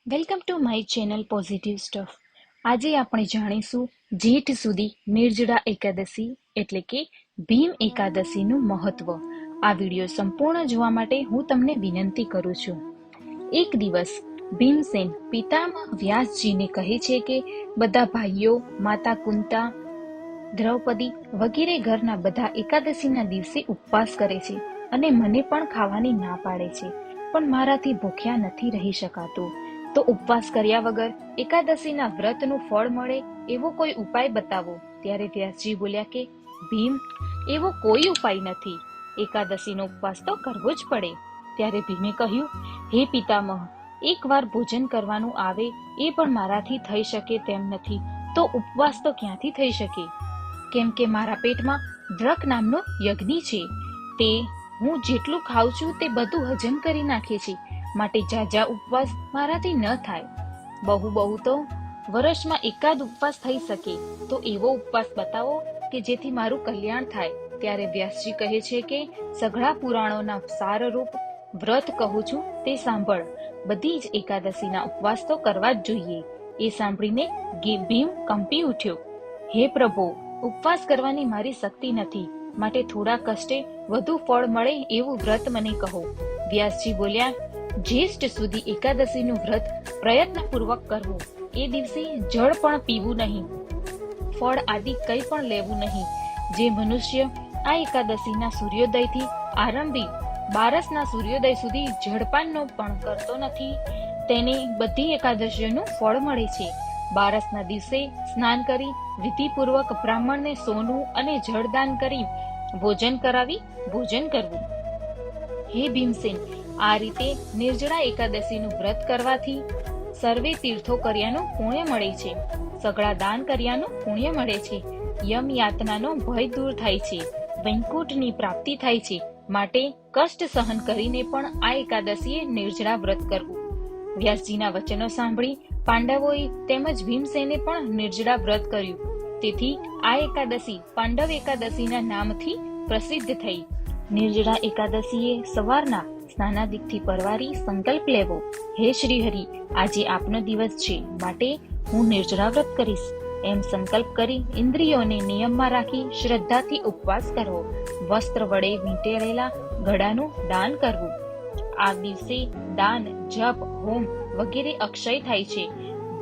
Welcome to my channel positive stuff. આજે આપણે જાણીશું જેઠ સુધી નિર્જળા એકાદશી એટલે કે ભીમ એકાદશીનું મહત્વ. આ વિડીયો સંપૂર્ણ જોવા માટે હું તમને વિનંતી કરું છું. એક દિવસ ભીમસેન પિતામહ વ્યાસજીને કહે છે કે બધા ભાઈઓ, માતા કુંતા, દ્રૌપદી વગેરે ઘરના બધા એકાદશીના દિવસે ઉપવાસ કરે છે અને મને પણ ખાવાની ના પાડે છે, પણ મારાથી ભૂખ્યા નથી રહી શકાતું. તો ઉપવાસ કર્યા વગર એકાદશીના વ્રતનું ફળ મળે એવો કોઈ ઉપાય બતાવો. ત્યારે વ્યાસજી બોલ્યા કે ભીમ, એવો કોઈ ઉપાય નથી. એકાદશીનો ઉપવાસ તો કરવો જ પડે. ત્યારે ભીમે કહ્યું, હે પિતામહ, એકવાર ભોજન કરવાનું આવે એ પણ મારાથી થઈ શકે તેમ નથી, તો ઉપવાસ તો ક્યાંથી થઈ શકે? કેમ કે મારા પેટમાં દ્રક નામનો યજ્ઞ છે. તે હું જેટલું ખાઉં છું તે બધું હજમ કરી નાખે છે, માટે ઝાઝા ઉપવાસ મારાથી ન થાય. બહુ તો વર્ષમાં એકાદ ઉપવાસ થઈ શકે, તો એવો ઉપવાસ બતાવો કે જેથી મારું કલ્યાણ થાય. ત્યારે વ્યાસજી કહે છે કે સઘળા પુરાણોના સારરૂપ વ્રત કહું છું તે સાંભળ. બધી જ એકાદશીના ઉપવાસ તો કરવા જ જોઈએ. એ સાંભળીને ભીમ કંપી ઉઠ્યો. હે પ્રભુ, ઉપવાસ કરવાની મારી શક્તિ નથી, માટે થોડા કષ્ટે વધુ ફળ મળે એવું વ્રત મને કહો. વ્યાસજી બોલ્યા, જ્યેષ્ઠ સુધી એકાદશીનું વ્રત પ્રયત્નપૂર્વક કરવું. એ દિવસે જળ પણ પીવું નહીં, ફળ આદિ કંઈ પણ લેવું નહીં. જે મનુષ્ય આ એકાદશીના સૂર્યોદયથી આરંભી બારસના સૂર્યોદય સુધી જળપાનનો પણ કરતો નથી, તેને બધી એકાદશીઓનું ફળ મળે છે. બારસના દિવસે સ્નાન કરી વિધિપૂર્વક બ્રાહ્મણને સોનું અને જળદાન કરી ભોજન કરાવી ભોજન કરવું. હે ભીમસેન, આ રીતે નિર્જળા એકાદશીનું વ્રત કરવાથી સર્વે તીર્થો કર્યાનું પુણ્ય મળે છે, સગળા દાન કર્યાનું પુણ્ય મળે છે, યમ યાતનાનો ભય દૂર થાય છે, વૈકુંઠની પ્રાપ્તિ થાય છે. માટે કષ્ટ સહન કરીને પણ આ એકાદશીએ નિર્જળા વ્રત કરવું. વ્યાસજીના વચનો સાંભળી પાંડવોએ તેમજ ભીમસેને પણ નિર્જળા વ્રત કર્યું. તેથી આ એકાદશી પાંડવ એકાદશીના નામથી પ્રસિદ્ધ થઈ. નિર્જળા એકાદશીએ સવારના સ્નાનાદિકથી પરવારી સંકલ્પ લેવો, હે શ્રીહરિ, આજે આપનો દિવસ છે, માટે હું નિર્જળા વ્રત કરીશ એમ સંકલ્પ કરી ઇન્દ્રિયોને નિયમમાં રાખી શ્રદ્ધાથી ઉપવાસ કરવો. વસ્ત્ર વડે વીંટેળેલા ઘડાનું દાન કરવું. આ દિવસે દાન, જપ, હોમ વગેરે અક્ષય થાય છે.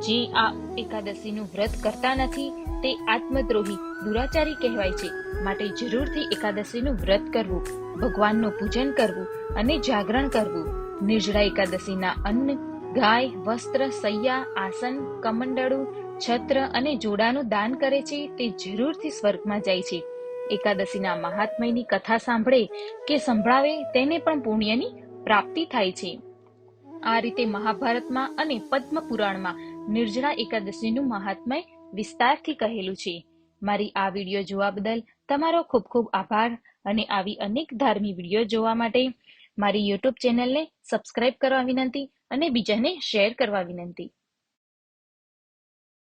જે આ એકાદશીનું વ્રત કરતા નથી તે આત્મદ્રોહી, દુરાચારી કહેવાય છે. માટે જરૂરથી એકાદશીનું વ્રત કરવું, ભગવાનનું પૂજન કરવું અને જાગરણ કરવું. નિર્જળા એકાદશીના અન્ન, ગાય, વસ્ત્ર, સૈયા, આસન, કમંડળું, છત્ર અને જોડાનું દાન કરે છે તે જરૂરથી સ્વર્ગમાં જાય છે. એકાદશીના મહાત્મ્યની કથા સાંભળે કે સંભળાવે તેને પણ પુણ્યની પ્રાપ્તિ થાય છે. આ રીતે મહાભારતમાં અને પદ્મ પુરાણમાં નિર્જળા એકાદશીનું મહાત્મ્ય વિસ્તારથી કહેલું છે. મારી આ વિડીયો જોવા બદલ તમારો ખૂબ ખૂબ આભાર, અને આવી અનેક ધાર્મિક વિડીયો જોવા માટે મારી યુટ્યુબ ચેનલને સબસ્ક્રાઇબ કરવા વિનંતી અને બીજાને શેર કરવા વિનંતી.